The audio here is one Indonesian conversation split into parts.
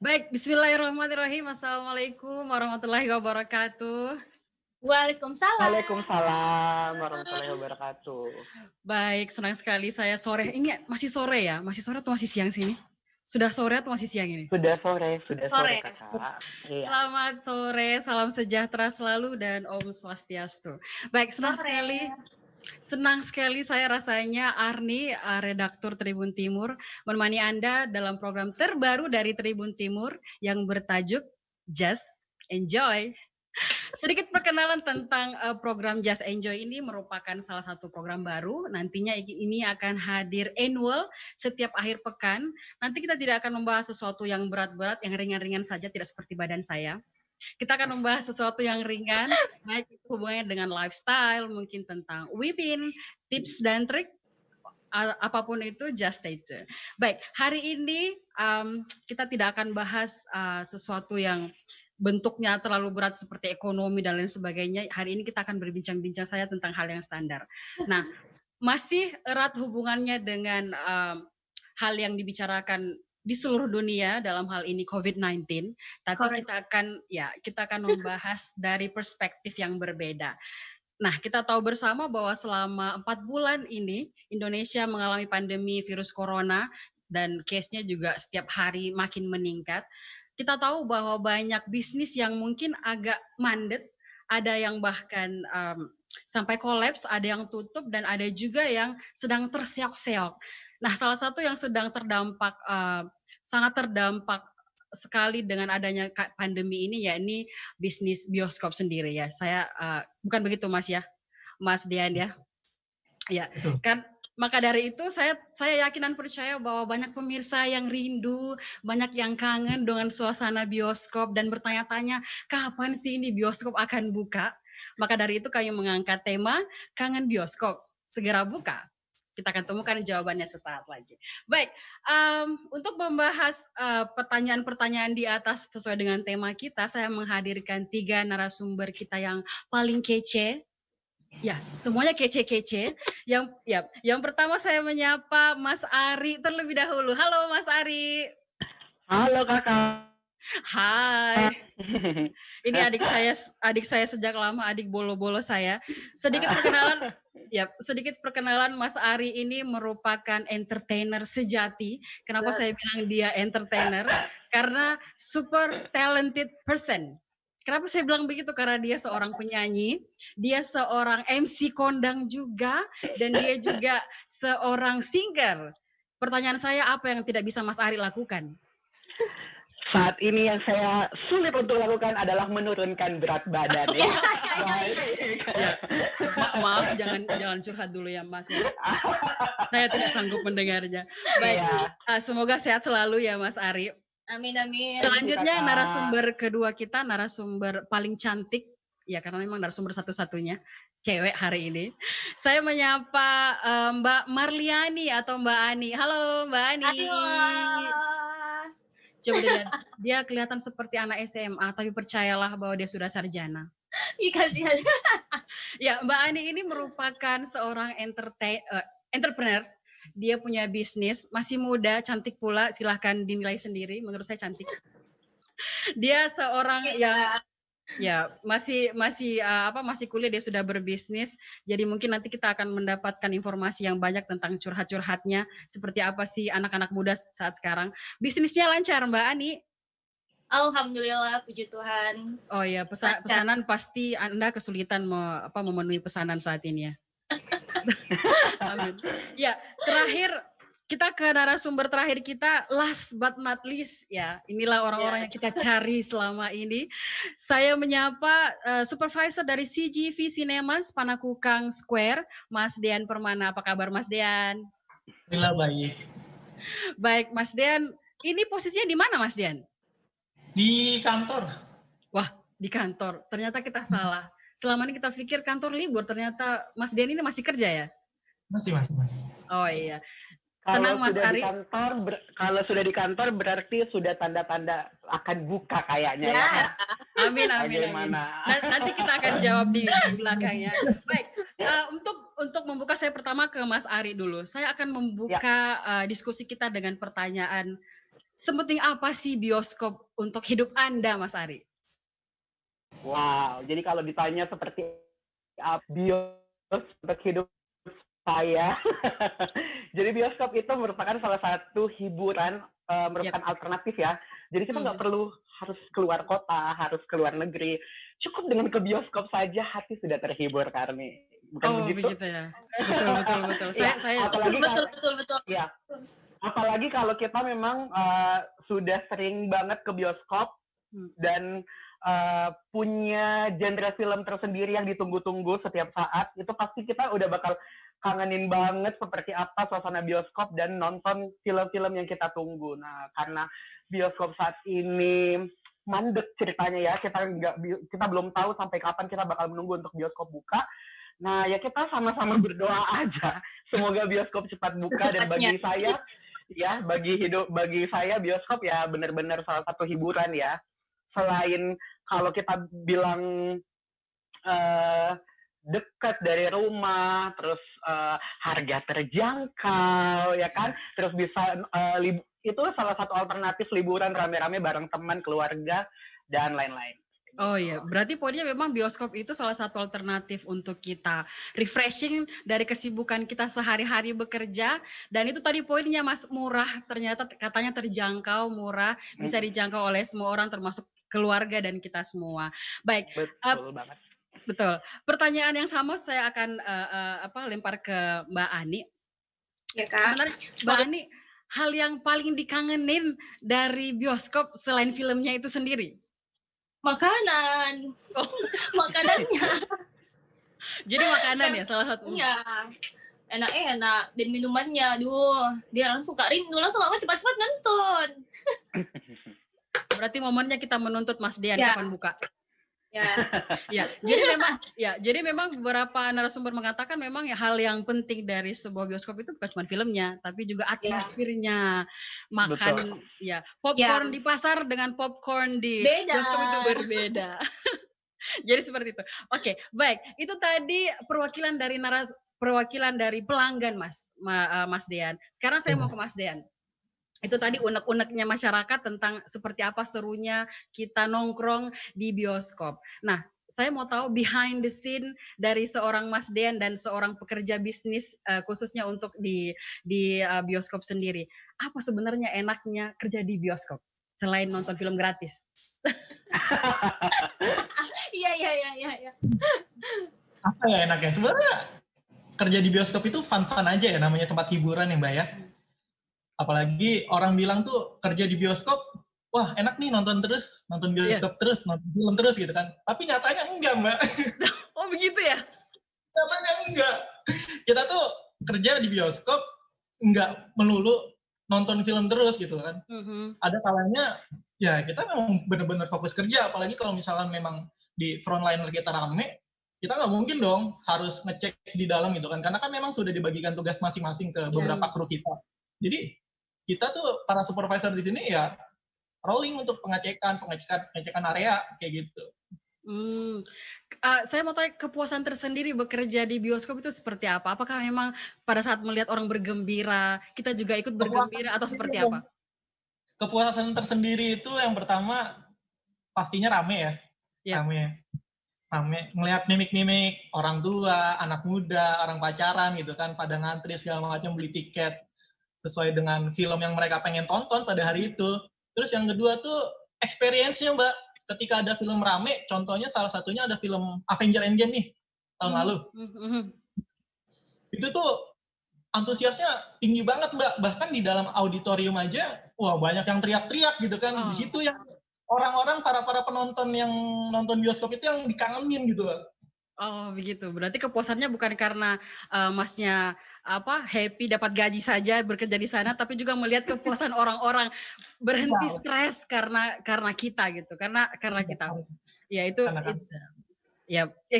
Baik, bismillahirrahmanirrahim. Assalamualaikum warahmatullahi wabarakatuh. Waalaikumsalam. Waalaikumsalam warahmatullahi wabarakatuh. Baik, senang sekali saya sore. Ini masih sore ya? Masih sore atau masih siang sini? Sudah sore atau masih siang ini? Sudah sore Sore. kakak. Iya. Selamat sore, salam sejahtera selalu dan Om Swastiastu. Baik, Sore. senang sekali saya rasanya Arni, redaktur Tribun Timur, menemani Anda dalam program terbaru dari Tribun Timur yang bertajuk Just Enjoy. Sedikit perkenalan tentang program Just Enjoy ini merupakan salah satu program baru. Nantinya ini akan hadir annual setiap akhir pekan. Nanti kita tidak akan membahas sesuatu yang berat-berat, yang ringan-ringan saja, tidak seperti badan saya. Kita akan membahas sesuatu yang ringan, baik hubungannya dengan lifestyle, mungkin tentang weaving, tips dan trik, apapun itu, just stay tune. Baik, hari ini kita tidak akan bahas sesuatu yang bentuknya terlalu berat seperti ekonomi dan lain sebagainya. Hari ini kita akan berbincang-bincang saja tentang hal yang standar. Nah, masih erat hubungannya dengan hal yang dibicarakan di seluruh dunia dalam hal ini COVID-19, tapi kita akan membahas dari perspektif yang berbeda. Nah, kita tahu bersama bahwa selama 4 bulan ini Indonesia mengalami pandemi virus corona dan case-nya juga setiap hari makin meningkat. Kita tahu bahwa banyak bisnis yang mungkin agak mandet, ada yang bahkan sampai kolaps, ada yang tutup, dan ada juga yang sedang terseok-seok. Nah, salah satu yang sedang sangat terdampak sekali dengan adanya pandemi ini, ya ini bisnis bioskop sendiri ya. Saya bukan begitu Mas ya, Mas Dian ya. Ya, kan maka dari itu saya yakin dan percaya bahwa banyak pemirsa yang rindu, banyak yang kangen dengan suasana bioskop dan bertanya-tanya kapan sih ini bioskop akan buka. Maka dari itu kami mengangkat tema kangen bioskop, segera buka. Kita akan temukan jawabannya sesaat lagi. Baik, untuk membahas pertanyaan-pertanyaan di atas sesuai dengan tema kita, saya menghadirkan 3 narasumber kita yang paling kece. Ya, semuanya kece-kece. Yang pertama saya menyapa Mas Ari terlebih dahulu. Halo Mas Ari. Halo kakak. Hai. Ini adik saya sejak lama, adik bolo-bolo saya. Sedikit perkenalan Mas Ari ini merupakan entertainer sejati. Kenapa saya bilang dia entertainer? Karena super talented person. Kenapa saya bilang begitu? Karena dia seorang penyanyi, dia seorang MC kondang juga, dan dia juga seorang singer. Pertanyaan saya, apa yang tidak bisa Mas Ari lakukan? Saat ini yang saya sulit untuk lakukan adalah menurunkan berat badan ya. Maaf, jangan curhat dulu ya Mas ya. Saya tidak sanggup mendengarnya. Baik, semoga sehat selalu ya Mas Ari. Amin. Selanjutnya narasumber kedua kita, narasumber paling cantik, ya karena memang narasumber satu-satunya cewek hari ini. Saya menyapa Mbak Marliani atau Mbak Ani. Halo Mbak Ani. Halo. Coba dilihat, dia kelihatan seperti anak SMA, tapi percayalah bahwa dia sudah sarjana. Ih, kasihan. Ya, Mbak Ani ini merupakan seorang entrepreneur. Dia punya bisnis, masih muda, cantik pula, silahkan dinilai sendiri, menurut saya cantik. Dia seorang yang masih kuliah, dia sudah berbisnis. Jadi mungkin nanti kita akan mendapatkan informasi yang banyak tentang curhat-curhatnya, seperti apa sih anak-anak muda saat sekarang. Bisnisnya lancar Mbak Ani? Alhamdulillah, puji Tuhan. Oh ya, pesanan pasti Anda kesulitan memenuhi pesanan saat ini ya. Amin. Ya, terakhir kita ke narasumber terakhir kita, last but not least ya. Inilah orang-orang yang kita cari selama ini. Saya menyapa supervisor dari CGV Cinemas Panakukang Square, Mas Dian Permana. Apa kabar Mas Dian? Alhamdulillah baik. Baik Mas Dian, ini posisinya di mana Mas Dian? Di kantor. Wah, di kantor. Ternyata kita salah. Selama ini kita pikir kantor libur, ternyata Mas Dian ini masih kerja ya? Masih. Oh iya. Tenang Mas Ari. Kalau sudah di kantor berarti sudah tanda-tanda akan buka kayaknya ya. Amin. Nanti kita akan jawab di belakangnya. Baik, untuk membuka saya pertama ke Mas Ari dulu. Saya akan membuka diskusi kita dengan pertanyaan sepenting apa sih bioskop untuk hidup Anda, Mas Ari? Wow, jadi kalau ditanya seperti apa bioskop untuk hidup saya, jadi bioskop itu merupakan salah satu hiburan, merupakan alternatif ya. Jadi kita nggak perlu harus keluar kota, harus keluar negeri. Cukup dengan ke bioskop saja hati sudah terhibur, Karni. Bukan begitu? Begitu ya. Betul. Saya Betul. Ya, apalagi kalau kita memang sudah sering banget ke bioskop dan punya genre film tersendiri yang ditunggu-tunggu setiap saat, itu pasti kita udah bakal kangenin banget seperti apa suasana bioskop dan nonton film-film yang kita tunggu. Nah, karena bioskop saat ini mandek ceritanya ya, kita belum tahu sampai kapan kita bakal menunggu untuk bioskop buka. Nah, ya kita sama-sama berdoa aja semoga bioskop cepat buka. Dan bagi saya ya, bagi saya bioskop ya benar-benar salah satu hiburan ya. Selain kalau kita bilang dekat dari rumah, terus harga terjangkau, ya kan? Terus bisa itu salah satu alternatif liburan rame-rame bareng teman, keluarga, dan lain-lain. Oh iya, berarti poinnya memang bioskop itu salah satu alternatif untuk kita refreshing dari kesibukan kita sehari-hari bekerja. Dan itu tadi poinnya, Mas, murah, ternyata katanya terjangkau, murah, bisa dijangkau oleh semua orang termasuk keluarga dan kita semua. Baik, betul banget. Betul. Pertanyaan yang sama saya akan lempar ke Mbak Ani. Ya, Kak. Sebenarnya Mbak Ani, hal yang paling dikangenin dari bioskop selain filmnya itu sendiri? Makanan. Makanannya. Jadi makanan ya salah satunya. Enak-enak, dan minumannya, dia langsung Kak rindu, langsung aku cepat-cepat nonton. Berarti momennya kita menuntut Mas Dian kapan buka. Jadi memang beberapa narasumber mengatakan memang hal yang penting dari sebuah bioskop itu bukan cuma filmnya, tapi juga atmosfernya. Makan popcorn di pasar dengan popcorn di bioskop itu berbeda. Jadi seperti itu. Oke, baik. Itu tadi perwakilan dari pelanggan Mas Dean. Sekarang saya mau ke Mas Dean. Itu tadi unek-uneknya masyarakat tentang seperti apa serunya kita nongkrong di bioskop. Nah, saya mau tahu behind the scene dari seorang Mas Dean dan seorang pekerja bisnis khususnya untuk di bioskop sendiri. Apa sebenarnya enaknya kerja di bioskop selain nonton film gratis? Iya. Apa ya enaknya? Sebenarnya kerja di bioskop itu fun-fun aja ya, namanya tempat hiburan ya, Mbak ya. Apalagi orang bilang tuh kerja di bioskop, wah enak nih nonton bioskop terus, nonton film terus gitu kan. Tapi nyatanya enggak, Mbak. Oh begitu ya? Nyatanya enggak. Kita tuh kerja di bioskop enggak melulu nonton film terus gitu kan. Ada kalanya ya kita memang benar-benar fokus kerja, apalagi kalau misalkan memang di frontliner kita rame, kita nggak mungkin dong harus ngecek di dalam gitu kan, karena kan memang sudah dibagikan tugas masing-masing ke beberapa kru kita. Jadi kita tuh para supervisor di sini ya rolling untuk pengecekan area kayak gitu. Saya mau tanya kepuasan tersendiri bekerja di bioskop itu seperti apa? Apakah memang pada saat melihat orang bergembira, kita juga ikut bergembira atau seperti apa? Kepuasan tersendiri itu yang pertama pastinya rame ya. Rame. Ngelihat mimik-mimik orang tua, anak muda, orang pacaran gitu kan, pada ngantri segala macam beli tiket sesuai dengan film yang mereka pengen tonton pada hari itu. Terus yang kedua tuh experience-nya, Mbak. Ketika ada film rame, contohnya salah satunya ada film Avengers Endgame nih, tahun lalu. Itu tuh antusiasnya tinggi banget, Mbak. Bahkan di dalam auditorium aja, wah banyak yang teriak-teriak gitu kan. Di situ yang orang-orang, para penonton yang nonton bioskop itu yang dikangenin gitu. Oh begitu. Berarti kepuasannya bukan karena Masnya happy dapat gaji saja bekerja di sana, tapi juga melihat kepuasan orang-orang berhenti stres karena kita gitu, karena kita. Ya itu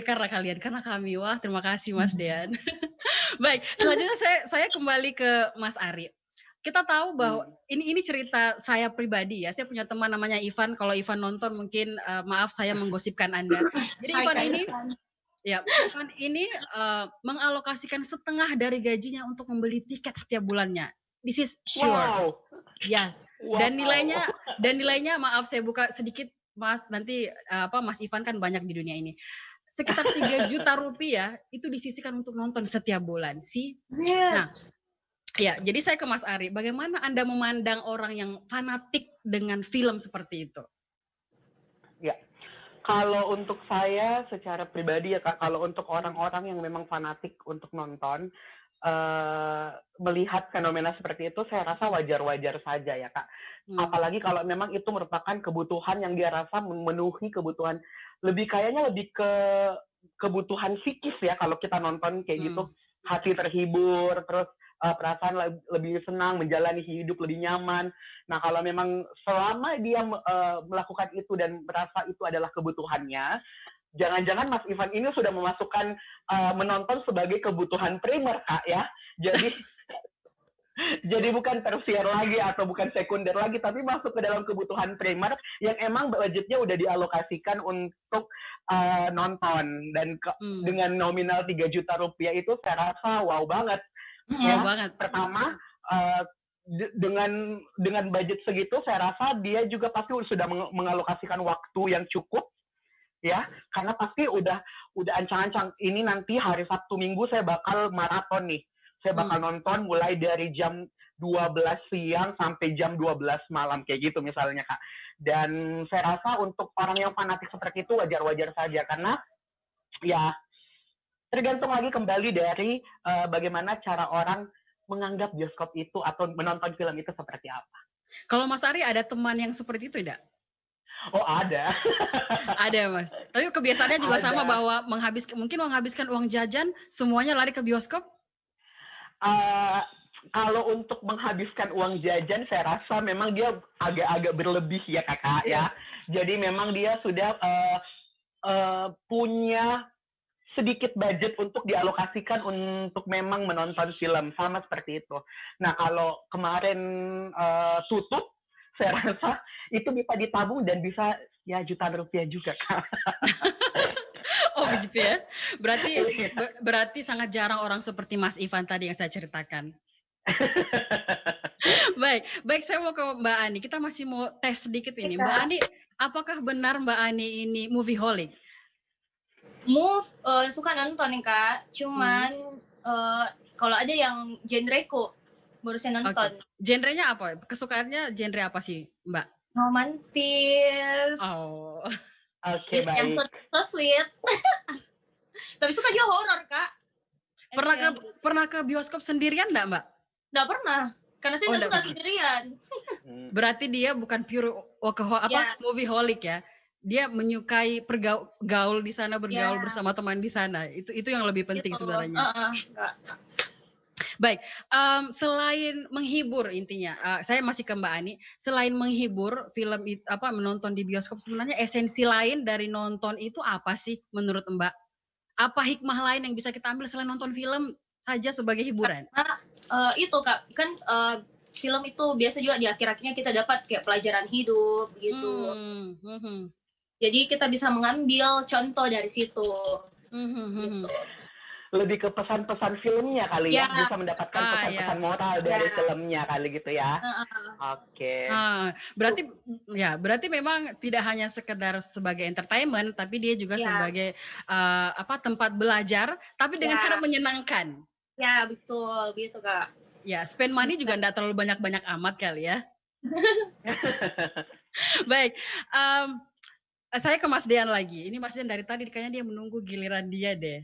karena kalian, karena kami. Wah, terima kasih Mas Dean. Baik, selanjutnya saya kembali ke Mas Ari. Kita tahu bahwa ini cerita saya pribadi ya. Saya punya teman namanya Ivan. Kalau Ivan nonton mungkin maaf saya menggosipkan Anda. Jadi Ivan ini mengalokasikan setengah dari gajinya untuk membeli tiket setiap bulannya. This is sure. Wow. Yes. Wow. Dan nilainya maaf saya buka sedikit Mas, nanti Mas Ivan kan banyak di dunia ini. Sekitar 3 juta rupiah itu disisihkan untuk nonton setiap bulan sih. Nah, ya, jadi saya ke Mas Ari, bagaimana Anda memandang orang yang fanatik dengan film seperti itu? Ya, kalau untuk saya secara pribadi ya Kak, kalau untuk orang-orang yang memang fanatik untuk nonton, melihat fenomena seperti itu, saya rasa wajar-wajar saja ya Kak. Apalagi kalau memang itu merupakan kebutuhan yang dia rasa memenuhi kebutuhan, kayaknya lebih ke kebutuhan psikis ya kalau kita nonton kayak gitu, hati terhibur, terus perasaan lebih senang, menjalani hidup lebih nyaman. Nah kalau memang selama dia melakukan itu dan merasa itu adalah kebutuhannya, jangan-jangan Mas Ivan ini sudah memasukkan menonton sebagai kebutuhan primer Kak ya. Jadi bukan tersier lagi atau bukan sekunder lagi, tapi masuk ke dalam kebutuhan primer yang emang budgetnya udah dialokasikan untuk nonton. Dan dengan nominal 3 juta rupiah itu saya rasa wow banget. Wow banget. Pertama, dengan budget segitu saya rasa dia juga pasti sudah mengalokasikan waktu yang cukup ya, karena pasti udah ancang-ancang ini nanti hari Sabtu Minggu saya bakal maraton nih. Saya bakal nonton mulai dari jam 12 siang sampai jam 12 malam kayak gitu misalnya Kak. Dan saya rasa untuk orang yang fanatik seperti itu wajar-wajar saja, karena ya tergantung lagi kembali dari bagaimana cara orang menganggap bioskop itu atau menonton film itu seperti apa. Kalau Mas Ari ada teman yang seperti itu tidak? Oh ada. Ada Mas. Tapi kebiasaannya juga sama bahwa menghabiskan uang jajan semuanya lari ke bioskop? Kalau untuk menghabiskan uang jajan saya rasa memang dia agak-agak berlebih ya Kakak ya. Jadi memang dia sudah punya sedikit budget untuk dialokasikan untuk memang menonton film, sama seperti itu. Nah kalau kemarin tutup, saya rasa itu bisa ditabung dan bisa ya jutaan rupiah juga Kak. Oh begitu ya. Berarti sangat jarang orang seperti Mas Ivan tadi yang saya ceritakan. Baik saya mau ke Mbak Ani. Kita masih mau tes sedikit ini. Mbak Ani, apakah benar Mbak Ani ini movieaholic? Suka nonton nih Kak. Cuman kalau ada yang genreku baru saya nonton. Okay. Genrenya apa? Kesukaannya genre apa sih Mbak? Romantis. Oh. Oke, baik. Yang so sweet. Tapi suka juga horor Kak. Pernah ke bioskop sendirian enggak Mbak? Nggak pernah, karena saya nggak suka sendirian. Berarti dia bukan pure movieaholic ya? Dia menyukai gaul di sana, bergaul bersama teman di sana. Itu yang lebih penting sebenarnya. Baik, selain menghibur intinya, saya masih ke Mbak Ani. Selain menghibur, film menonton di bioskop sebenarnya esensi lain dari nonton itu apa sih menurut Mbak? Apa hikmah lain yang bisa kita ambil selain nonton film saja sebagai hiburan? Itu Kak, kan film itu biasa juga di akhir-akhirnya kita dapat kayak pelajaran hidup gitu. Jadi kita bisa mengambil contoh dari situ. Gitu. Lebih ke pesan-pesan filmnya kali ya, bisa mendapatkan pesan-pesan moral dari filmnya kali gitu ya. Oke. Berarti memang tidak hanya sekedar sebagai entertainment, tapi dia juga sebagai tempat belajar, tapi dengan cara menyenangkan. Ya betul, gitu Kak. Ya, spend money juga enggak terlalu banyak-banyak amat kali ya. Baik, saya ke Mas Dian lagi. Ini Mas Dian dari tadi kayaknya dia menunggu giliran dia deh.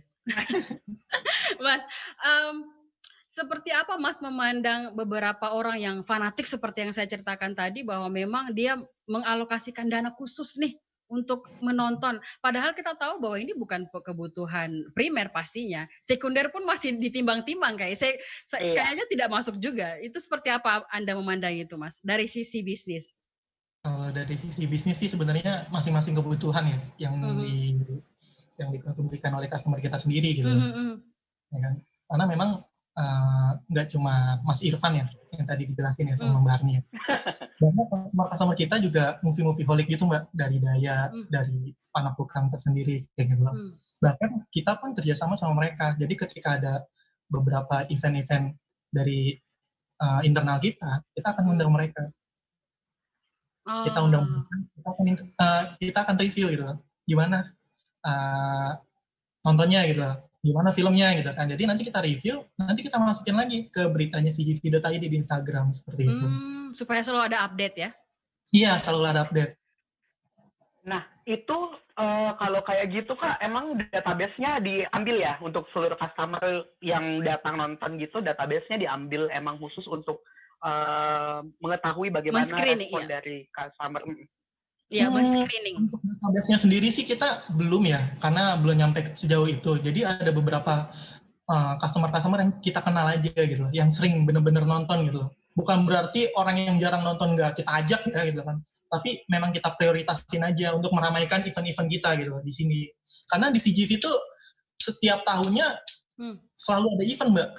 Mas, seperti apa Mas memandang beberapa orang yang fanatik seperti yang saya ceritakan tadi, bahwa memang dia mengalokasikan dana khusus nih untuk menonton. Padahal kita tahu bahwa ini bukan kebutuhan primer pastinya. Sekunder pun masih ditimbang-timbang kayaknya tidak masuk juga. Itu seperti apa Anda memandang itu Mas, dari sisi bisnis? Dari sisi bisnis sih sebenarnya masing-masing kebutuhan ya yang dikonsumsikan oleh customer kita sendiri gitu. Ya kan? Karena memang nggak cuma Mas Irfan ya yang tadi dijelasin ya sama Mbak Arni ya. Banyak customer kita juga movie-holic gitu Mbak, dari daya, dari panapukang tersendiri kayak gitu. Bahkan kita pun kerjasama sama mereka. Jadi ketika ada beberapa event-event dari internal kita akan undang mereka. Kita undang, kita akan review gitu, gimana nontonnya gitu, gimana filmnya gitu kan. Jadi nanti kita review, nanti kita masukin lagi ke beritanya cgv.id di Instagram seperti itu. Supaya selalu ada update ya? Iya, selalu ada update. Nah, itu kalau kayak gitu Kak, emang database-nya diambil ya untuk seluruh customer yang datang nonton gitu, database-nya diambil emang khusus untuk mengetahui bagaimana respon dari customer. Iya, men-screening. Untuk database-nya sendiri sih kita belum ya, karena belum nyampe sejauh itu. Jadi ada beberapa customer-customer yang kita kenal aja gitu, yang sering bener-bener nonton gitu. Bukan berarti orang yang jarang nonton nggak kita ajak ya gitu kan. Tapi memang kita prioritasin aja untuk meramaikan event-event kita gitu di sini. Karena di CGV itu setiap tahunnya selalu ada event, Mbak.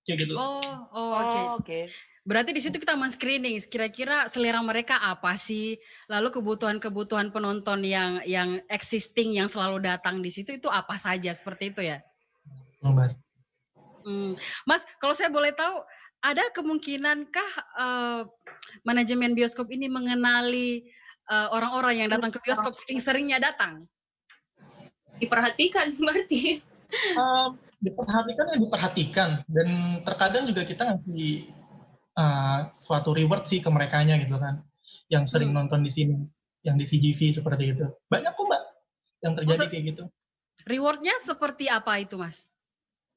Kayak gitu. Oke. Berarti di situ kita men-screening kira-kira selera mereka apa sih? Lalu kebutuhan-kebutuhan penonton yang existing yang selalu datang di situ itu apa saja, seperti itu ya? Mas. Mas, kalau saya boleh tahu, ada kemungkinankah manajemen bioskop ini mengenali orang-orang yang datang ke bioskop seringnya datang? Diperhatikan berarti. Diperhatikan dan terkadang juga kita ngasih suatu reward sih ke merekanya gitu kan, yang sering nonton di sini, yang di CGV seperti itu. Banyak kok Mbak yang terjadi kayak gitu. Rewardnya seperti apa itu Mas?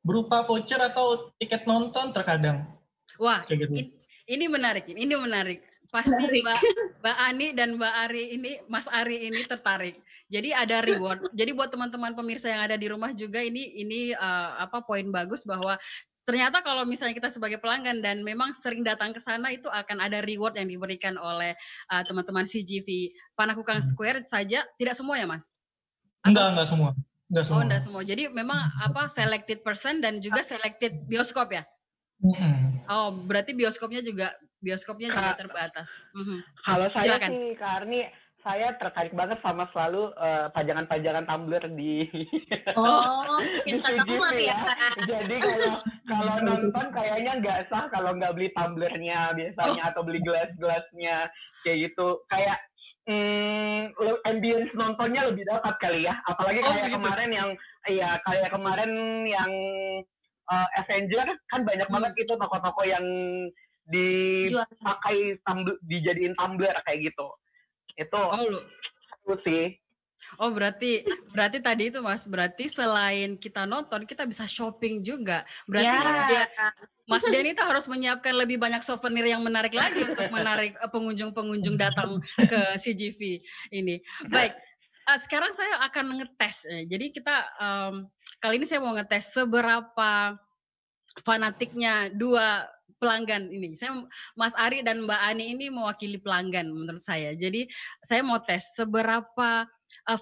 Berupa voucher atau tiket nonton terkadang. Wah, kayak gitu. Ini menarik. Pasti Mbak Ani dan Mbak Ari ini, Mas Ari ini tertarik. Jadi ada reward. Jadi buat teman-teman pemirsa yang ada di rumah juga ini poin bagus bahwa ternyata kalau misalnya kita sebagai pelanggan dan memang sering datang ke sana, itu akan ada reward yang diberikan oleh teman-teman CGV. Panakukang Square saja, tidak semua ya Mas? Enggak semua. Enggak semua. Jadi memang selected person dan juga selected bioskop ya? Oh, berarti bioskopnya juga terbatas. Kalau saya sih, Kak Arni, saya tertarik banget sama selalu pajangan-pajangan tumbler di cinta tumbler ya. Jadi kalau nonton kayaknya nggak sah kalau nggak beli tumblernya biasanya atau beli gelas-gelasnya kayak gitu. Kayak ambience nontonnya lebih dapat kali ya. Apalagi kayak kemarin yang Avenger kan banyak banget itu toko-toko yang dipakai dijadiin tumbler kayak gitu. Itu sih. Oh, berarti tadi itu Mas, berarti selain kita nonton, kita bisa shopping juga. Berarti Mas Denny itu harus menyiapkan lebih banyak souvenir yang menarik lagi untuk menarik pengunjung-pengunjung datang ke CGV ini. Baik, sekarang saya akan ngetes. Jadi kita kali ini saya mau ngetes seberapa fanatiknya dua pelanggan ini. Mas Ari dan Mbak Ani ini mewakili pelanggan menurut saya. Jadi saya mau tes seberapa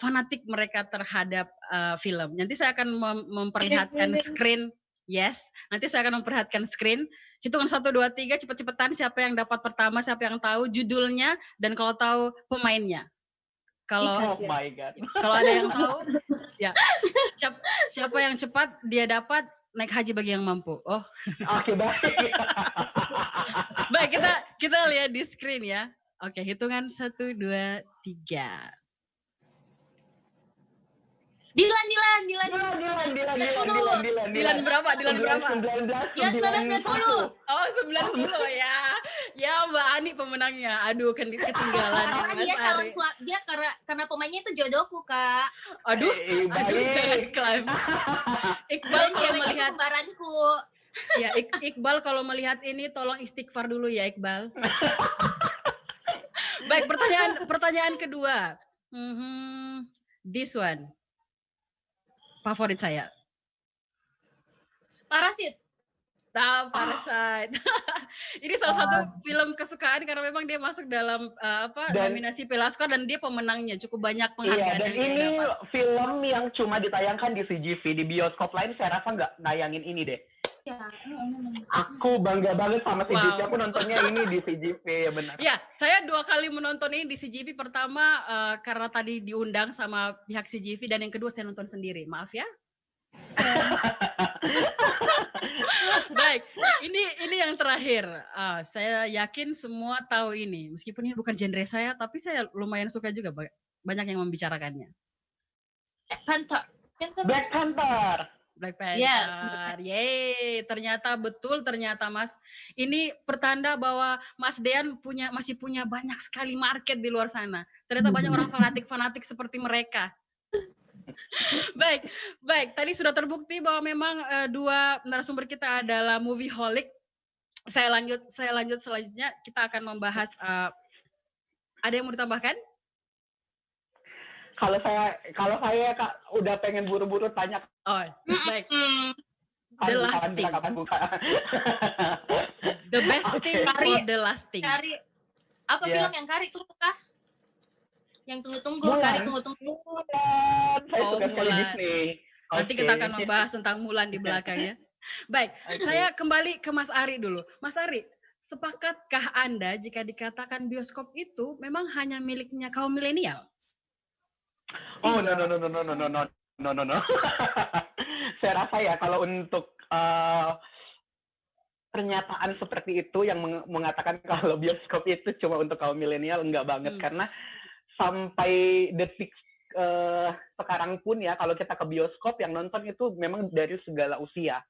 fanatik mereka terhadap film. Nanti saya akan memperlihatkan screen. Yes, nanti saya akan memperlihatkan screen. Hitungan 1, 2, 3, cepet-cepetan siapa yang dapat pertama, siapa yang tahu judulnya, dan kalau tahu pemainnya. Kalau ada yang tahu, ya siapa yang cepat dia dapat naik haji bagi yang mampu. Oh. Oke, baik. Baik, kita lihat di screen ya. Oke, hitungan 1, 2, 3. Dilan berapa? Dilan berapa? 1990. Oh, 90 ya. Ya, Mbak Ani pemenangnya. Aduh, kan ketinggalan. Karena dia calon dia karena pemainnya itu jodohku, Kak. Aduh, jangan klaim. Iqbal kalau melihat kembaranku. Ya, Iqbal kalau melihat ini tolong istighfar dulu ya, Iqbal. Baik, pertanyaan kedua. This one. Favorit saya. Parasit. Parasite. Ini salah satu film kesukaan karena memang dia masuk dalam nominasi Piala Oscar dan dia pemenangnya, cukup banyak penghargaan dan yang dia dapat. Ini film yang cuma ditayangkan di CGV, di bioskop lain saya rasa nggak nayangin ini deh. Ya. Aku bangga banget sama CGV. Aku nontonnya ini di CGV, ya benar. Ya, saya 2 kali menonton ini di CGV. Pertama karena tadi diundang sama pihak CGV dan yang kedua saya nonton sendiri. Maaf ya. Baik, ini yang terakhir. Saya yakin semua tahu ini. Meskipun ini bukan genre saya, tapi saya lumayan suka juga. Banyak yang membicarakannya. Black Panther. Black Panther. Yeay, ternyata betul, ternyata Mas. Ini pertanda bahwa Mas Dean masih punya banyak sekali market di luar sana. Ternyata banyak orang fanatik seperti mereka. Baik. Tadi sudah terbukti bahwa memang dua narasumber kita adalah movieholic. Saya lanjut selanjutnya kita akan membahas. Ada yang mau ditambahkan? Kalau saya Kak udah pengen buru-buru tanya. Oh, baik. The last thing. The best thing for the last thing. Apa film yang Kari tunggu kah? Yang tunggu-tunggu, Kari tunggu-tunggu. Mulan. Saya suka sekali Disney. Nanti kita akan membahas tentang Mulan di belakangnya. Baik, saya kembali ke Mas Ari dulu. Mas Ari, sepakatkah Anda jika dikatakan bioskop itu memang hanya miliknya kaum milenial? Oh, no. Saya rasa ya kalau untuk pernyataan seperti itu yang mengatakan kalau bioskop itu cuma untuk kaum milenial, enggak banget. Karena sampai detik sekarang pun ya, kalau kita ke bioskop yang nonton itu memang dari segala usia.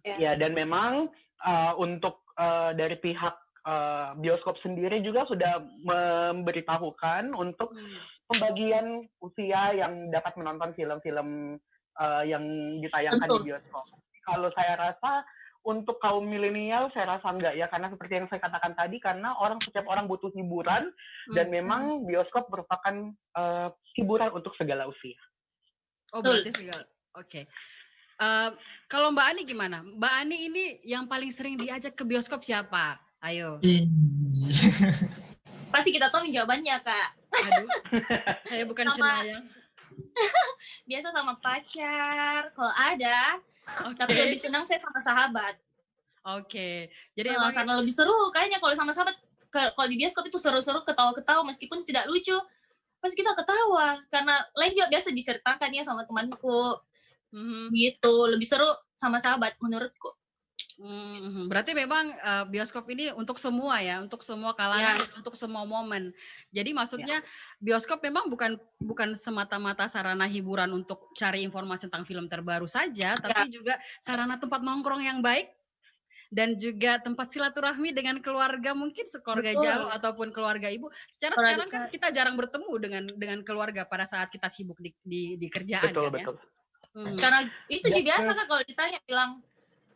Ya, dan memang untuk dari pihak bioskop sendiri juga sudah memberitahukan untuk pembagian usia yang dapat menonton film-film yang ditayangkan di bioskop. Kalau saya rasa untuk kaum milenial saya rasa enggak ya, karena seperti yang saya katakan tadi, karena setiap orang butuh hiburan dan memang bioskop merupakan hiburan untuk segala usia. Oh, berarti segala. Oke. Kalau Mbak Ani gimana? Mbak Ani ini yang paling sering diajak ke bioskop siapa? Ayo. Pasti kita tahu jawabannya, Kak. Aduh, saya bukan cenayang. Biasa sama pacar, kalau ada. Tapi lebih senang saya sama sahabat. Oke. Jadi karena lebih seru kayaknya kalau sama sahabat. Kalau di bioskop itu seru-seru, ketawa-ketawa meskipun tidak lucu. Pasti kita ketawa. Karena lain juga biasa diceritakan ya sama temanku. Gitu, lebih seru sama sahabat menurutku. Berarti memang bioskop ini untuk semua ya, untuk semua kalangan, untuk semua momen. Jadi maksudnya bioskop memang bukan semata-mata sarana hiburan untuk cari informasi tentang film terbaru saja, tapi juga sarana tempat nongkrong yang baik dan juga tempat silaturahmi dengan keluarga, mungkin keluarga jauh ataupun keluarga ibu. Sekarang kan kita jarang bertemu dengan keluarga pada saat kita sibuk di kerjaan. Betul. Karena itu juga biasa kan kalau ditanya bilang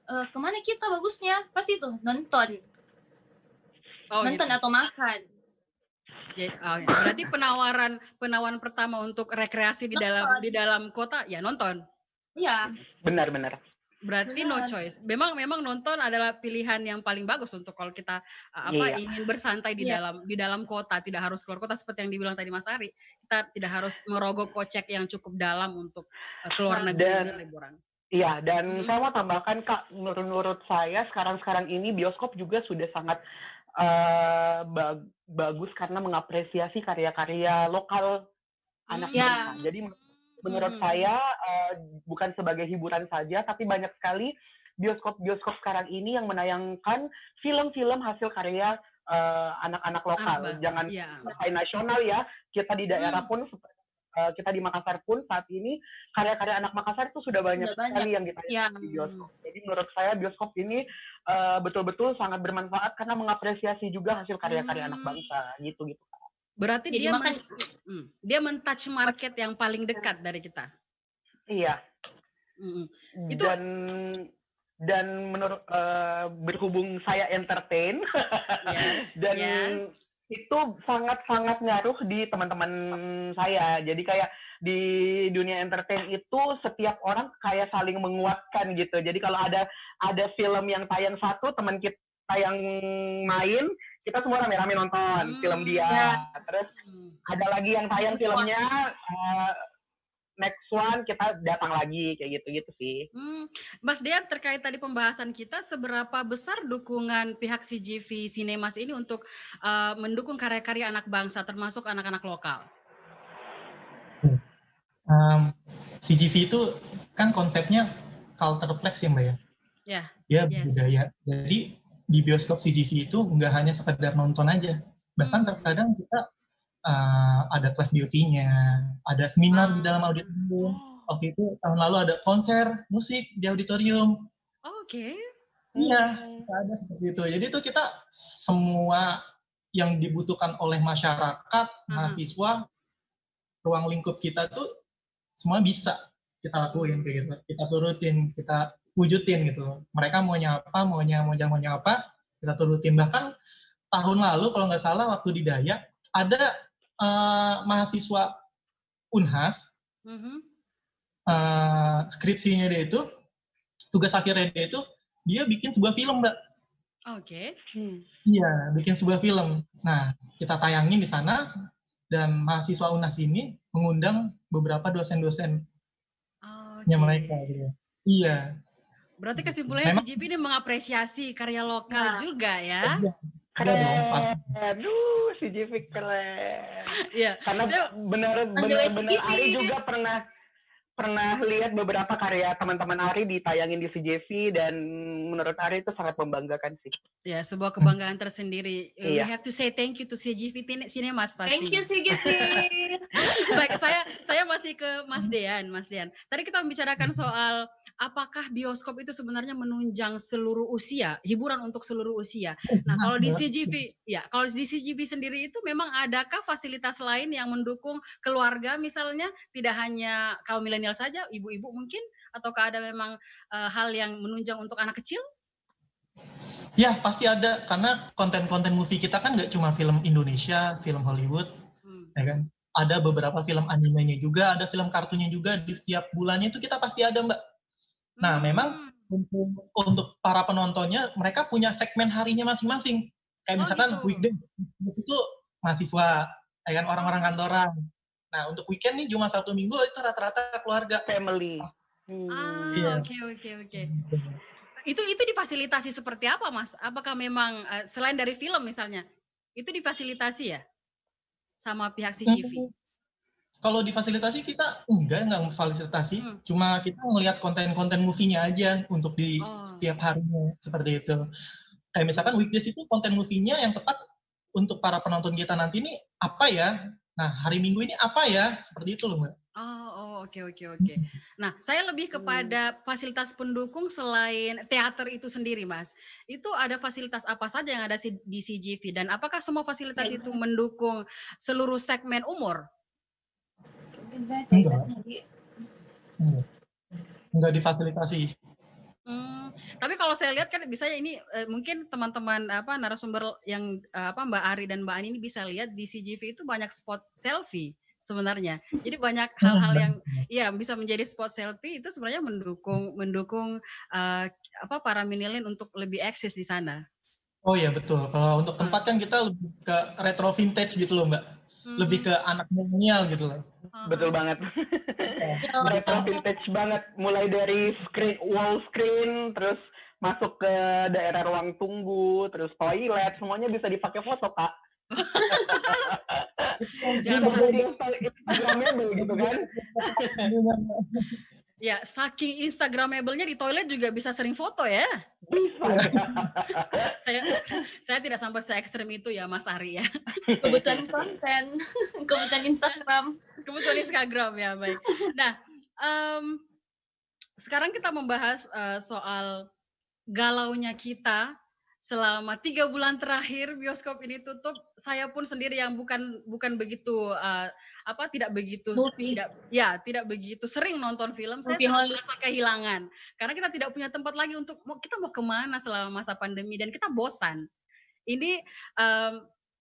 kemana kita bagusnya, pasti itu nonton gitu. Atau makan. Berarti penawaran pertama untuk rekreasi di dalam kota ya nonton. Iya. Benar. Berarti no choice. Memang nonton adalah pilihan yang paling bagus untuk kalau kita ingin bersantai di dalam kota, tidak harus keluar kota seperti yang dibilang tadi Mas Ari. Kita tidak harus merogoh kocek yang cukup dalam untuk keluar negeri dan liburan. Iya, dan saya mau tambahkan Kak, menurut saya sekarang ini bioskop juga sudah sangat bagus karena mengapresiasi karya-karya lokal anak bangsa. Jadi menurut saya bukan sebagai hiburan saja, tapi banyak sekali bioskop sekarang ini yang menayangkan film-film hasil karya anak-anak lokal. Jangan sampai nasional ya, kita di daerah pun kita di Makassar pun saat ini karya-karya anak Makassar itu sudah banyak sekali yang ditayangkan di bioskop. Jadi menurut saya bioskop ini betul-betul sangat bermanfaat karena mengapresiasi juga hasil karya-karya anak bangsa gitu. Berarti dia men-touch market yang paling dekat dari kita. Iya. Dan menurut berhubung saya entertain itu sangat-sangat ngaruh di teman-teman saya. Jadi kayak di dunia entertain itu setiap orang kayak saling menguatkan gitu. Jadi kalau ada film yang tayang satu, teman kita yang main, kita semua rame-rame nonton film dia. Terus ada lagi yang tayang filmnya, next one kita datang lagi kayak gitu sih. Mas Dean, terkait tadi pembahasan kita, seberapa besar dukungan pihak CGV Cinemas ini untuk mendukung karya-karya anak bangsa termasuk anak-anak lokal? CGV itu kan konsepnya cultureplex ya Mbak ya? Ya, budaya. Jadi di bioskop CGV itu nggak hanya sekedar nonton aja. Bahkan terkadang kita ada kelas beauty-nya, ada seminar di dalam auditorium. Waktu itu tahun lalu ada konser musik di auditorium. Oke. Iya, ada seperti itu. Jadi itu kita semua yang dibutuhkan oleh masyarakat, mahasiswa, ruang lingkup kita tuh semua bisa kita lakuin kayak gitu. Kita turutin, kita wujudin gitu. Mereka maunya apa, kita turutin. Bahkan tahun lalu kalau nggak salah waktu di Dayak ada mahasiswa Unhas, skripsinya dia itu, tugas akhirnya dia itu, dia bikin sebuah film, Mbak. Oke. Iya, bikin sebuah film. Nah, kita tayangin di sana, dan mahasiswa Unhas ini mengundang beberapa dosen-dosennya mereka. Gitu. Iya. Berarti kesimpulannya CGV ini mengapresiasi karya lokal juga ya? Keren. Aduh, CGV keren. Iya. Karena benar-benar Ari juga pernah lihat beberapa karya teman-teman Ari ditayangin di CGV dan menurut Ari itu sangat membanggakan sih. Ya, sebuah kebanggaan tersendiri. We have to say thank you to CGV Cinemas pasti. Thank you CGV. Baik, saya masih ke Mas Dean. Tadi kita membicarakan soal apakah bioskop itu sebenarnya menunjang seluruh usia, hiburan untuk seluruh usia. Nah, kalau di CGV sendiri itu memang adakah fasilitas lain yang mendukung keluarga misalnya, tidak hanya kaum milenial saja, ibu-ibu mungkin, ataukah ada memang hal yang menunjang untuk anak kecil? Ya, pasti ada, karena konten-konten movie kita kan nggak cuma film Indonesia, film Hollywood, ya kan? Ada beberapa film animenya juga, ada film kartunnya juga, di setiap bulannya itu kita pasti ada, Mbak. Nah, memang untuk para penontonnya, mereka punya segmen harinya masing-masing. Kayak misalkan weekday, itu mahasiswa, ya kan, orang-orang kantoran. Nah, untuk weekend nih cuma Sabtu Minggu itu rata-rata keluarga. Family. Oke. Itu difasilitasi seperti apa, Mas? Apakah memang selain dari film misalnya, itu difasilitasi ya sama pihak CGV? Kalau difasilitasi kita enggak fasilitasi, cuma kita ngelihat konten-konten movie-nya aja untuk di setiap harinya seperti itu. Kayak misalkan weekdays itu konten movie-nya yang tepat untuk para penonton kita nanti ini apa ya? Nah, hari Minggu ini apa ya? Seperti itu loh, Mbak. Oke. Nah, saya lebih kepada fasilitas pendukung selain teater itu sendiri, Mas. Itu ada fasilitas apa saja yang ada di CGV? Dan apakah semua fasilitas itu mendukung seluruh segmen umur? Enggak difasilitasi. Tapi kalau saya lihat kan bisa ini mungkin teman-teman narasumber yang Mbak Ari dan Mbak Ani ini bisa lihat di CGV itu banyak spot selfie sebenarnya. Jadi banyak hal-hal yang bisa menjadi spot selfie itu sebenarnya mendukung para milenial untuk lebih eksis di sana. Oh iya betul. Kalau untuk tempat kan kita lebih ke retro vintage gitu loh, Mbak. Lebih ke anak milenial gitu loh. Betul banget. Retro vintage banget. Mulai dari wall screen, terus masuk ke daerah ruang tunggu, terus toilet, semuanya bisa dipakai foto, Kak. Jangan Instagramable gitu kan. Ya, saking Instagramable-nya di toilet juga bisa sering foto ya. saya tidak sampai se-ekstrem itu ya, Mas Ari ya. Kebutuhan konten, kebutuhan Instagram ya, baik. Nah, sekarang kita membahas soal galaunya kita selama 3 bulan terakhir bioskop ini tutup. Saya pun sendiri yang bukan begitu tidak begitu sering nonton film, saya merasa kehilangan karena kita tidak punya tempat lagi kita mau kemana selama masa pandemi dan kita bosan. Ini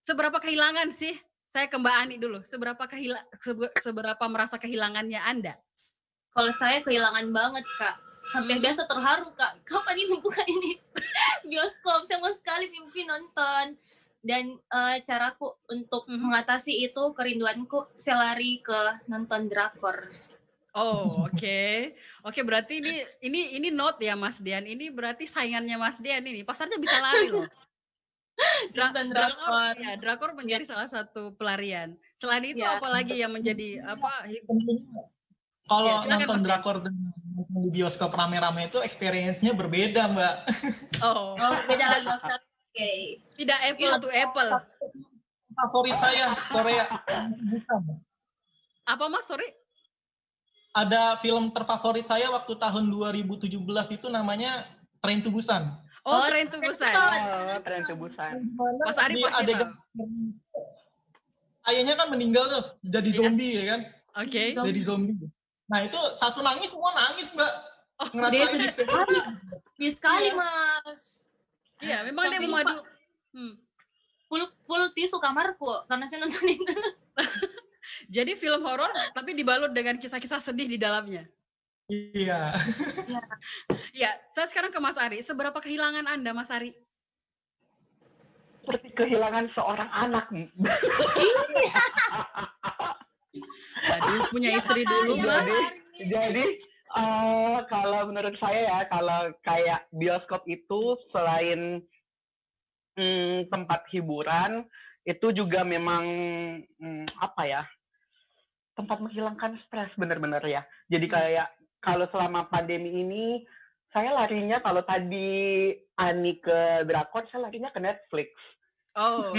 seberapa kehilangan sih? Saya ke Mbak Ani dulu. Seberapa merasa kehilangannya Anda? Kalau saya kehilangan banget, Kak. Sampai biasa terharu, Kak. Kapan ini buka ini bioskop? Saya mau sekali mimpi nonton. Dan caraku untuk mengatasi itu, kerinduanku, saya lari ke nonton drakor. Oke, berarti ini note ya Mas Dian. Ini berarti saingannya Mas Dian ini. Pasarnya bisa lari loh. Drakor menjadi salah satu pelarian. Selain itu apalagi yang menjadi Kalau nonton drakor di bioskop rame-rame itu experience-nya berbeda, Mbak. Oh, beda lagi. Oke. Tidak apple to apple. Favorit saya Korea. Apa Mas? Sorry? Ada film terfavorit saya waktu tahun 2017 itu namanya Train to Busan. Oh, Train to Busan. Train to Busan. Mas Ari pasti tahu. Ayahnya kan meninggal tuh, jadi zombie ya kan? Oke. Jadi zombie. Nah itu satu nangis, semua nangis Mbak. Dia sedih sekali Mas. Iya, memang dia memadu. Full tisu kamarku karena saya nonton itu. Jadi film horor tapi dibalut dengan kisah-kisah sedih di dalamnya. Iya. Ya, saya sekarang ke Mas Ari. Seberapa kehilangan Anda, Mas Ari? Seperti kehilangan seorang anak. Aduh, punya istri dulu, Mas. Jadi kalau menurut saya ya, kalau kayak bioskop itu selain tempat hiburan, itu juga memang tempat menghilangkan stres bener-bener ya. Jadi kayak kalau selama pandemi ini, saya larinya kalau tadi Ani ke drakor, saya larinya ke Netflix. Oh.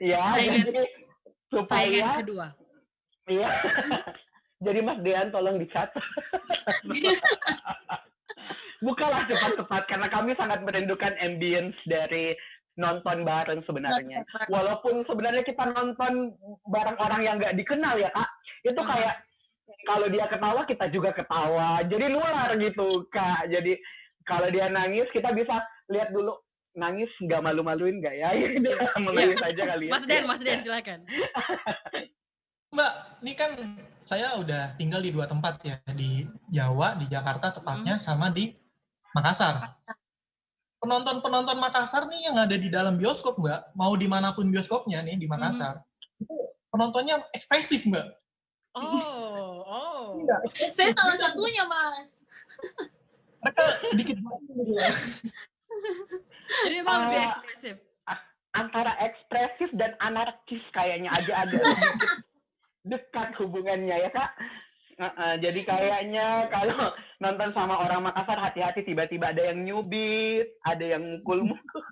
Ya, jadi supaya saingan kedua. Iya. Jadi Mas Dean tolong dicatat. Bukalah cepat-cepat karena kami sangat merindukan ambience dari nonton bareng sebenarnya. Walaupun sebenarnya kita nonton bareng orang yang nggak dikenal ya Kak, itu kayak kalau dia ketawa kita juga ketawa. Jadi nular gitu Kak. Jadi kalau dia nangis kita bisa lihat dulu nangis nggak malu-maluin nggak ya? Menangis aja kali ya. Mas Den silakan. Mbak, ini kan saya udah tinggal di 2 tempat ya, di Jawa, di Jakarta tepatnya, sama di Makassar. Penonton Makassar nih yang ada di dalam bioskop, Mbak, mau dimanapun bioskopnya nih di Makassar, itu penontonnya ekspresif, Mbak. Oh. Saya salah satunya, Mas. Mereka sedikit gitu ya. Jadi memang lebih ekspresif. Antara ekspresif dan anarkis kayaknya ada dekat hubungannya ya Kak. Jadi kayaknya kalau nonton sama orang Makassar hati-hati, tiba-tiba ada yang nyubit, ada yang mukul-mukul.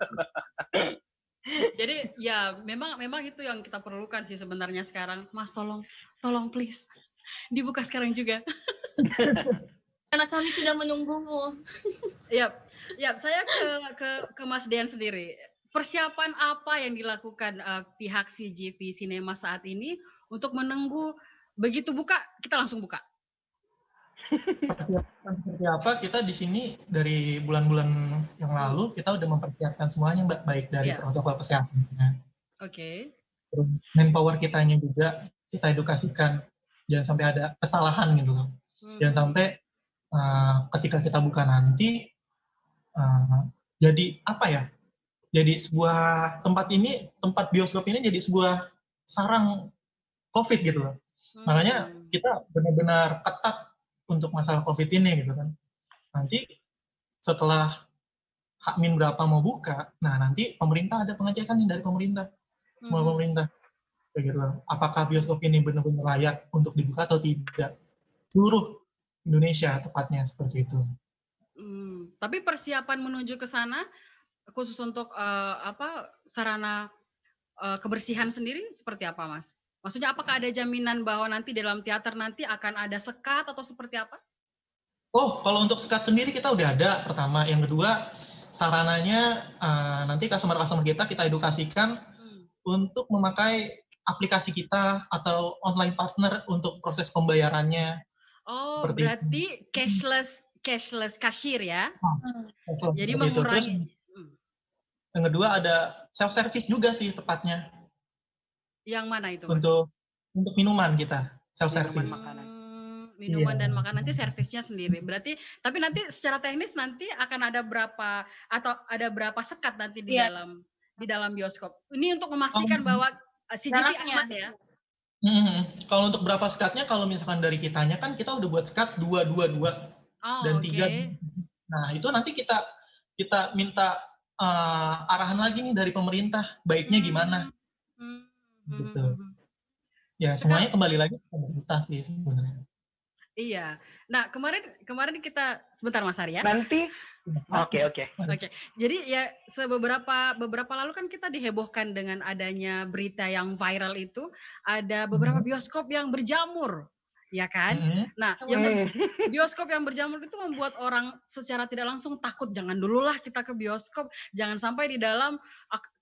Jadi ya memang itu yang kita perlukan sih sebenarnya sekarang. Mas tolong please dibuka sekarang juga. Karena kami sudah menunggumu. Ya, saya ke Mas Dean sendiri. Persiapan apa yang dilakukan pihak CGV Cinema saat ini untuk menunggu begitu buka kita langsung buka? Persiapan seperti apa? Kita di sini dari bulan-bulan yang lalu kita udah mempersiapkan semuanya, Mbak, baik dari protokol kesehatannya. Oke. Terus manpower kitanya juga kita edukasikan, jangan sampai ada kesalahan gitu loh. Jangan sampai ketika kita buka nanti jadi apa ya? Jadi sebuah tempat bioskop ini jadi sebuah sarang COVID gitu loh. Makanya kita benar-benar ketat untuk masalah COVID ini gitu kan. Nanti setelah H-min berapa mau buka, nah nanti pemerintah ada pengecekan nih dari pemerintah. Semua pemerintah. Kayak gitu loh. Apakah bioskop ini benar-benar layak untuk dibuka atau tidak. Seluruh Indonesia tepatnya seperti itu. Tapi persiapan menuju ke sana khusus untuk sarana kebersihan sendiri seperti apa, Mas? Maksudnya apakah ada jaminan bahwa nanti dalam teater nanti akan ada sekat atau seperti apa? Oh, kalau untuk sekat sendiri kita udah ada pertama. Yang kedua, sarananya nanti customer kita edukasikan untuk memakai aplikasi kita atau online partner untuk proses pembayarannya. Oh, berarti cashless cashier ya? Jadi mengurangi. Yang kedua ada self service juga sih tepatnya. Yang mana itu? Untuk minuman kita self service. Minuman dan makanan nanti servisnya sendiri. Berarti tapi nanti secara teknis nanti akan ada berapa sekat nanti di dalam bioskop. Ini untuk memastikan bahwa CGV aman ya. Kalau untuk berapa sekatnya, kalau misalkan dari kitanya kan kita udah buat sekat 2 dan 3. Nah itu nanti kita minta arahan lagi nih dari pemerintah, baiknya gimana? Gitu. Ya, semuanya kembali lagi ke pemerintah sih sebenarnya. Iya. Nah, kemarin kita sebentar Mas Arya. Nanti Oke. Jadi ya beberapa lalu kan kita dihebohkan dengan adanya berita yang viral itu, ada beberapa bioskop yang berjamur, ya kan? Nah, bioskop yang berjamur itu membuat orang secara tidak langsung takut, jangan dululah kita ke bioskop, jangan sampai di dalam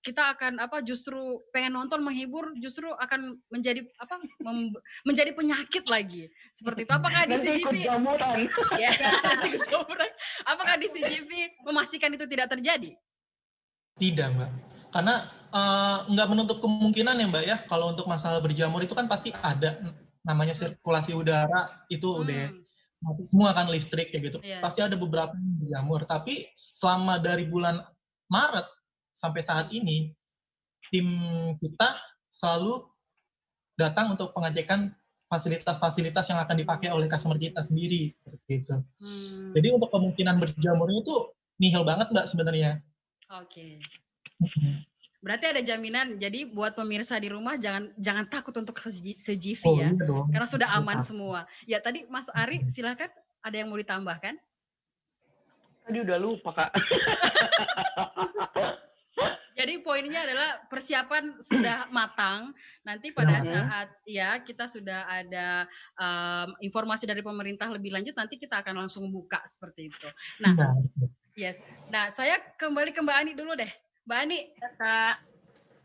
kita akan justru pengen nonton menghibur, justru akan menjadi menjadi penyakit lagi. Seperti itu. Apakah di CGV? Ya, apakah di CGV memastikan itu tidak terjadi? Tidak, Mbak. Karena nggak menutup kemungkinan ya, Mbak ya. Kalau untuk masalah berjamur itu kan pasti ada namanya sirkulasi udara itu udah mati semua kan listrik kayak gitu. Yeah. Pasti ada beberapa yang berjamur. Tapi selama dari bulan Maret sampai saat ini tim kita selalu datang untuk pengecekan fasilitas-fasilitas yang akan dipakai oleh customer kita sendiri seperti itu. Jadi untuk kemungkinan berjamurnya itu nihil banget Mbak sebenarnya. Oke. Berarti ada jaminan. Jadi buat pemirsa di rumah jangan takut untuk CGV ya. Iya dong. Karena sudah aman semua. Ya tadi Mas Ari silakan, ada yang mau ditambahkan? Tadi udah lupa Kak. Jadi poinnya adalah persiapan sudah matang. Nanti pada saat kita sudah ada informasi dari pemerintah lebih lanjut, nanti kita akan langsung buka seperti itu. Nah, Nah, saya kembali ke Mbak Ani dulu deh. Mbak Ani,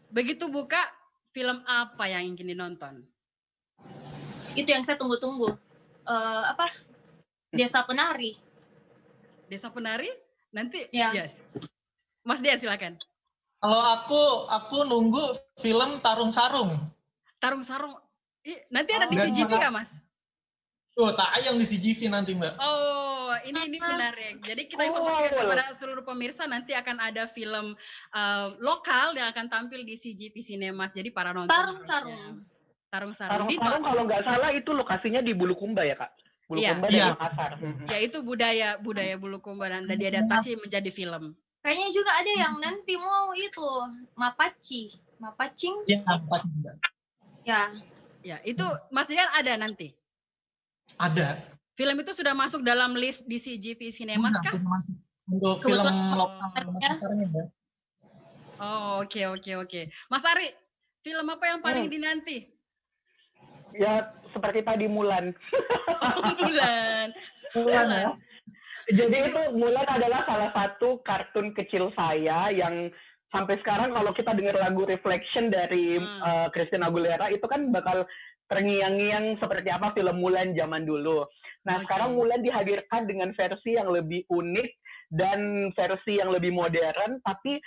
begitu buka, film apa yang ingin ditonton? Itu yang saya tunggu-tunggu. Desa Penari. Desa Penari? Nanti, yes. Mas Dian silakan. Kalau aku nunggu film Tarung Sarung. Tarung Sarung. Nanti ada di CGV nggak, Mas? Tayang di CGV nanti, Mbak. Oh, ini menarik. Jadi kita informasikan kepada seluruh pemirsa, nanti akan ada film lokal yang akan tampil di CGV Cinemas. Jadi para nonton. Tarung Sarung. Kalau nggak salah itu lokasinya di Bulukumba ya, Kak? Bulukumba dan Makassar. Ya, itu budaya Bulukumba dan diadaptasi menjadi film. Kayaknya juga ada yang nanti mau itu Mapacing. Ya, Mapacing. Ya, itu Mas Dian ada nanti. Ada. Film itu sudah masuk dalam list di CGV Cinemas kah? Untuk film lokal Makassarnya, Mbak. Oh, oke. Mas Ari, film apa yang paling dinanti? Ya, seperti tadi Mulan. Mulan. Jadi itu Mulan adalah salah satu kartun kecil saya yang sampai sekarang kalau kita dengar lagu Reflection dari Christina Aguilera itu kan bakal terngiang-ngiang seperti apa film Mulan zaman dulu. Nah, sekarang Mulan dihadirkan dengan versi yang lebih unik dan versi yang lebih modern, tapi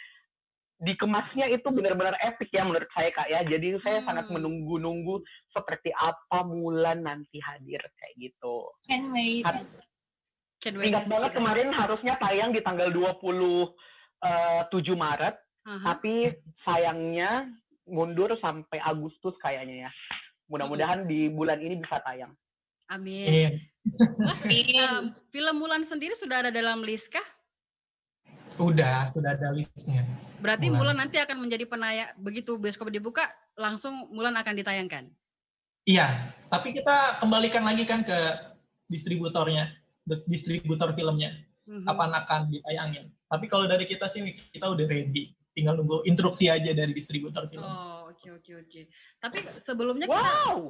dikemasnya itu benar-benar epic ya menurut saya Kak ya. Jadi saya sangat menunggu-nunggu seperti apa Mulan nanti hadir kayak gitu. Can't wait. Ingat banget kemarin harusnya tayang di tanggal 27 Maret, tapi sayangnya mundur sampai Agustus kayaknya ya. Mudah-mudahan di bulan ini bisa tayang. Amin. Mas, film Mulan sendiri sudah ada dalam list kah? Sudah ada listnya. Berarti Mulan nanti akan menjadi penayang, begitu bioskop dibuka, langsung Mulan akan ditayangkan? Iya, tapi kita kembalikan lagi kan ke distributor filmnya, kapan akan ditayangin. Tapi kalau dari kita sih, kita udah ready. Tinggal nunggu instruksi aja dari distributor film. Oh, oke. Tapi sebelumnya kita...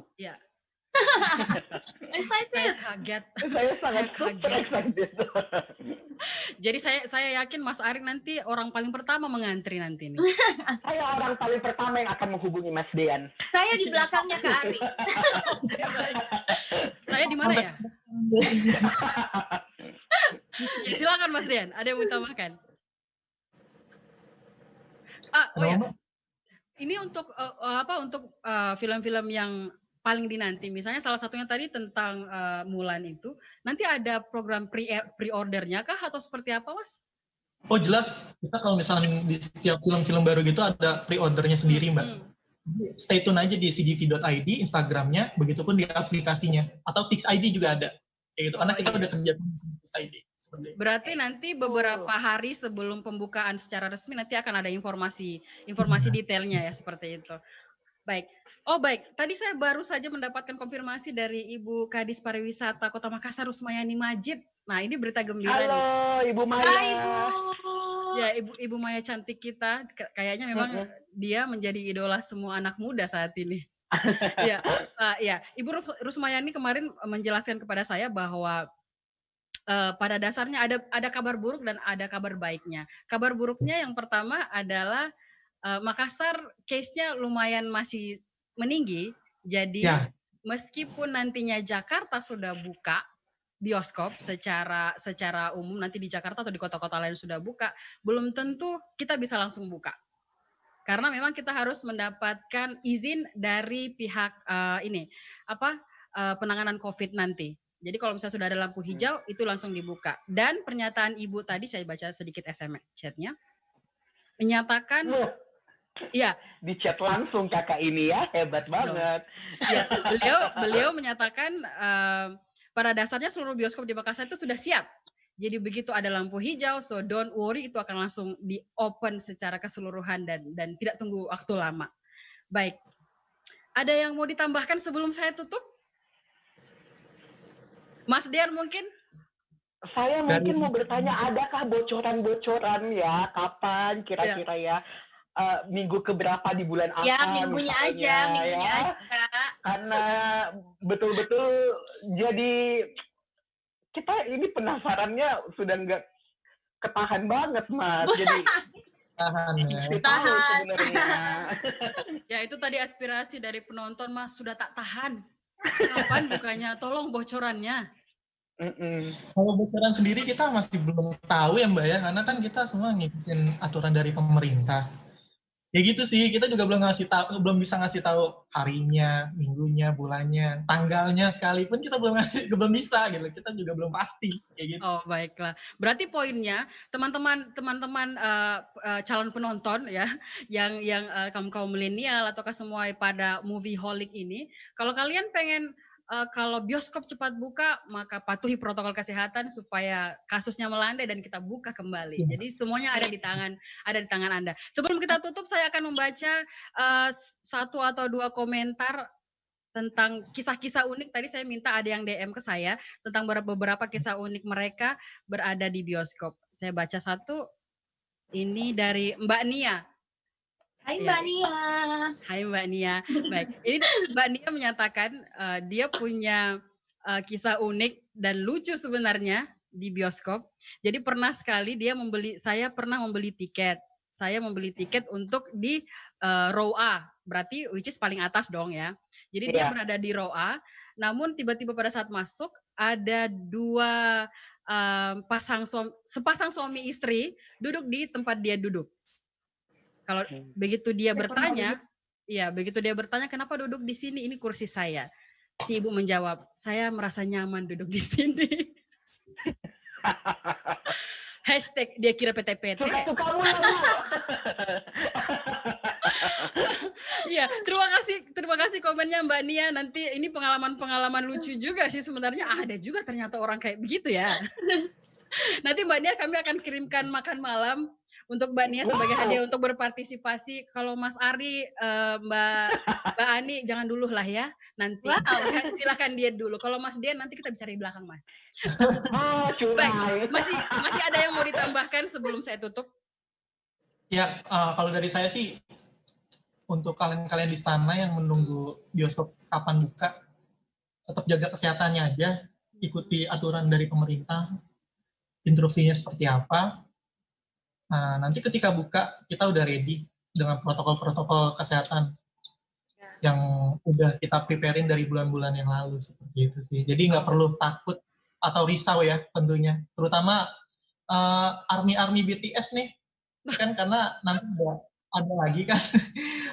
Excited. Kaget. Saya sangat excited. Jadi saya yakin Mas Ari nanti orang paling pertama mengantri nanti nih. Saya orang paling pertama yang akan menghubungi Mas Dian. Saya di belakangnya Kak Ari. Saya di mana ya? Silakan Mas Dian, ada yang mau tambahkan? Ini untuk film-film yang paling dinanti, misalnya salah satunya tadi tentang Mulan itu, nanti ada program pre-ordernya kah atau seperti apa, Mas? Oh jelas, kita kalau misalnya di setiap film-film baru gitu ada pre-ordernya sendiri, Mbak. Stay tune aja di cgv.id, Instagramnya, begitupun di aplikasinya, atau Tix ID juga ada. Kayak gitu, karena kita udah kerja di Tix ID. Berarti nanti beberapa hari sebelum pembukaan secara resmi nanti akan ada informasi detailnya ya seperti itu. Baik. Oh baik, tadi saya baru saja mendapatkan konfirmasi dari Ibu Kadis Pariwisata Kota Makassar, Rusmayani Majid. Nah ini berita gembira nih. Halo Ibu Maya. Hai Ibu. Ya Ibu Maya cantik kita, kayaknya memang dia menjadi idola semua anak muda saat ini. Ya, Ibu Rusmayani kemarin menjelaskan kepada saya bahwa pada dasarnya ada kabar buruk dan ada kabar baiknya. Kabar buruknya yang pertama adalah Makassar case-nya lumayan masih meninggi, jadi meskipun nantinya Jakarta sudah buka bioskop secara umum, nanti di Jakarta atau di kota-kota lain sudah buka, belum tentu kita bisa langsung buka. Karena memang kita harus mendapatkan izin dari pihak penanganan COVID nanti. Jadi kalau misalnya sudah ada lampu hijau, itu langsung dibuka. Dan pernyataan Ibu tadi, saya baca sedikit SMS chatnya, menyatakan ya, di chat langsung kakak ini ya, hebat banget. Ya, beliau menyatakan pada dasarnya seluruh bioskop di Makassar itu sudah siap. Jadi begitu ada lampu hijau, so don't worry, itu akan langsung di open secara keseluruhan dan tidak tunggu waktu lama. Baik, ada yang mau ditambahkan sebelum saya tutup? Mas Dian mungkin? Saya mungkin mau bertanya, adakah bocoran-bocoran ya, kapan kira-kira ya? Minggu keberapa di bulan apa? Ya, minggunya aja. Karena betul-betul jadi kita ini penasarannya sudah nggak ketahan banget, Mas. Jadi tahan sebenarnya. Ya itu tadi aspirasi dari penonton, Mas, sudah tak tahan. Kapan bukanya? Tolong bocorannya. Kalau bocoran sendiri kita masih belum tahu ya Mbak ya, karena kan kita semua ngikutin aturan dari pemerintah. Ya gitu sih, kita juga belum bisa ngasih tahu harinya, minggunya, bulannya, tanggalnya sekalipun kita belum bisa gitu. Kita juga belum pasti kayak gitu. Oh, baiklah. Berarti poinnya teman-teman calon penonton ya yang kaum milenial ataukah semua pada movie-holic ini, kalau kalian pengen kalau bioskop cepat buka, maka patuhi protokol kesehatan supaya kasusnya melandai dan kita buka kembali. Jadi semuanya ada di tangan Anda. Sebelum kita tutup, saya akan membaca 1 atau 2 komentar tentang kisah-kisah unik. Tadi saya minta ada yang DM ke saya tentang beberapa kisah unik mereka berada di bioskop. Saya baca satu. Ini dari Mbak Nia. Hai Mbak Nia. Hai Mbak Nia. Baik, ini Mbak Nia menyatakan dia punya kisah unik dan lucu sebenarnya di bioskop. Jadi pernah sekali saya pernah membeli tiket. Saya membeli tiket untuk di row A, berarti which is paling atas dong ya. Jadi dia berada di row A, namun tiba-tiba pada saat masuk ada sepasang suami istri duduk di tempat dia duduk. Kalau begitu dia bertanya kenapa duduk di sini, ini kursi saya. Si ibu menjawab, saya merasa nyaman duduk di sini. Hashtag dia kira PT-PT. Ya, terima kasih komennya Mbak Nia. Nanti ini pengalaman lucu juga sih sebenarnya. Ada juga ternyata orang kayak begitu ya. Nanti Mbak Nia kami akan kirimkan makan malam untuk Mbak Nia sebagai hadiah untuk berpartisipasi. Kalau Mas Ari, Mbak Ani jangan dulu lah ya. Nanti silakan dia dulu. Kalau Mas Dian nanti kita bicara di belakang, Mas. Baik, masih ada yang mau ditambahkan sebelum saya tutup? Ya, kalau dari saya sih untuk kalian-kalian di sana yang menunggu bioskop kapan buka, tetap jaga kesehatannya aja, ikuti aturan dari pemerintah, instruksinya seperti apa. Nah, nanti ketika buka, kita udah ready dengan protokol-protokol kesehatan yang udah kita preparein dari bulan-bulan yang lalu, seperti itu sih. Jadi nggak perlu takut atau risau ya tentunya. Terutama ARMY BTS nih, kan karena nanti ada lagi kan.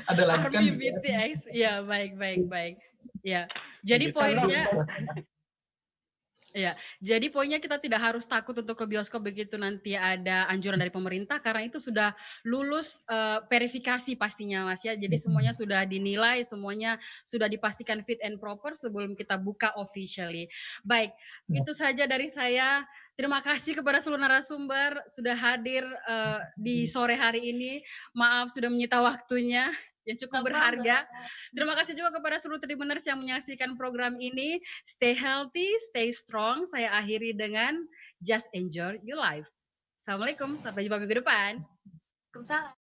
Ada lagi kan. ARMY BTS, ya baik. Ya, jadi poinnya... Ya, jadi poinnya kita tidak harus takut untuk ke bioskop begitu nanti ada anjuran dari pemerintah karena itu sudah lulus verifikasi pastinya Mas ya. Jadi semuanya sudah dinilai, semuanya sudah dipastikan fit and proper sebelum kita buka officially. Baik, itu saja dari saya. Terima kasih kepada seluruh narasumber sudah hadir di sore hari ini. Maaf sudah menyita waktunya. yang cukup berharga. Terima kasih juga kepada seluruh Tribuners yang menyaksikan program ini. Stay healthy, stay strong. Saya akhiri dengan just enjoy your life. Assalamualaikum, sampai jumpa minggu depan. Waalaikumsalam.